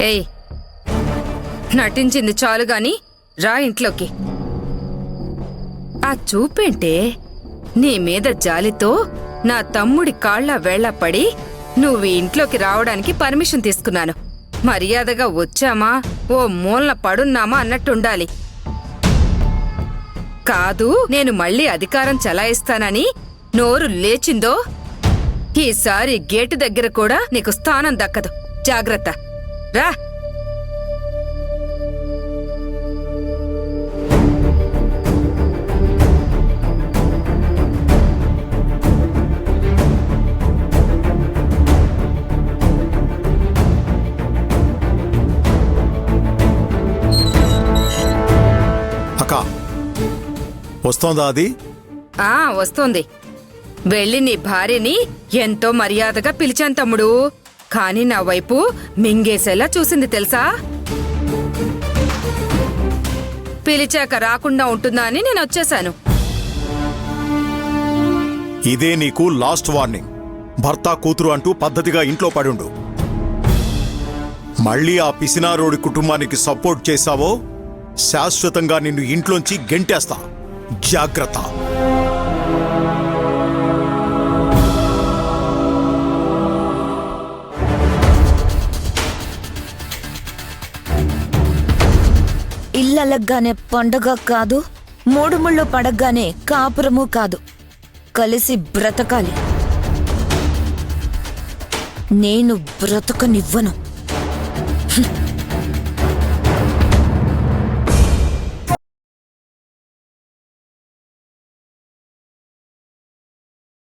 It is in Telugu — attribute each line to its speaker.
Speaker 1: ఏయ్, నటించింది చాలు గాని రా ఇంట్లోకి. ఆ చూపేంటే నీ మీద జాలితో నా తమ్ముడి కాళ్ళ వేళ్ల పడి నువ్వు ఇంట్లోకి రావడానికి పర్మిషన్ తీసుకున్నాను. మర్యాదగా వచ్చామా ఓ మూలన పడున్నామా అన్నట్టుండాలి. కాదు నేను మళ్ళీ అధికారం చలాయిస్తానని నోరు లేచిందో ఈసారి గేటు దగ్గర కూడా నీకు స్థానం దక్కదు. జాగ్రత్త, రా.
Speaker 2: వస్తోందా అది?
Speaker 1: వస్తోంది. వెళ్ళి నీ భార్యని ఎంతో మర్యాదగా పిలిచాను తమ్ముడు. కాని నా వైపు మింగేసేలా చూసింది తెలుసా? పిలిచాక రాకుండా ఉంటుందా అని నేను వచ్చేశాను.
Speaker 2: ఇదే నీకు లాస్ట్ వార్నింగ్. భర్త కూతురు అంటూ పద్ధతిగా ఇంట్లో పడుండు. మళ్ళీ ఆ పిసినారోడి కుటుంబానికి సపోర్ట్ చేశావో శాశ్వతంగా నిన్ను ఇంట్లోంచి గెంటేస్తా. జాగ్రత్త.
Speaker 3: ఇల్లలగ్గానే పండగ కాదు, మూడు ముళ్ళు పడగ్గానే కాపురము కాదు. కలిసి బ్రతకాలి. నేను బ్రతకనివ్వను.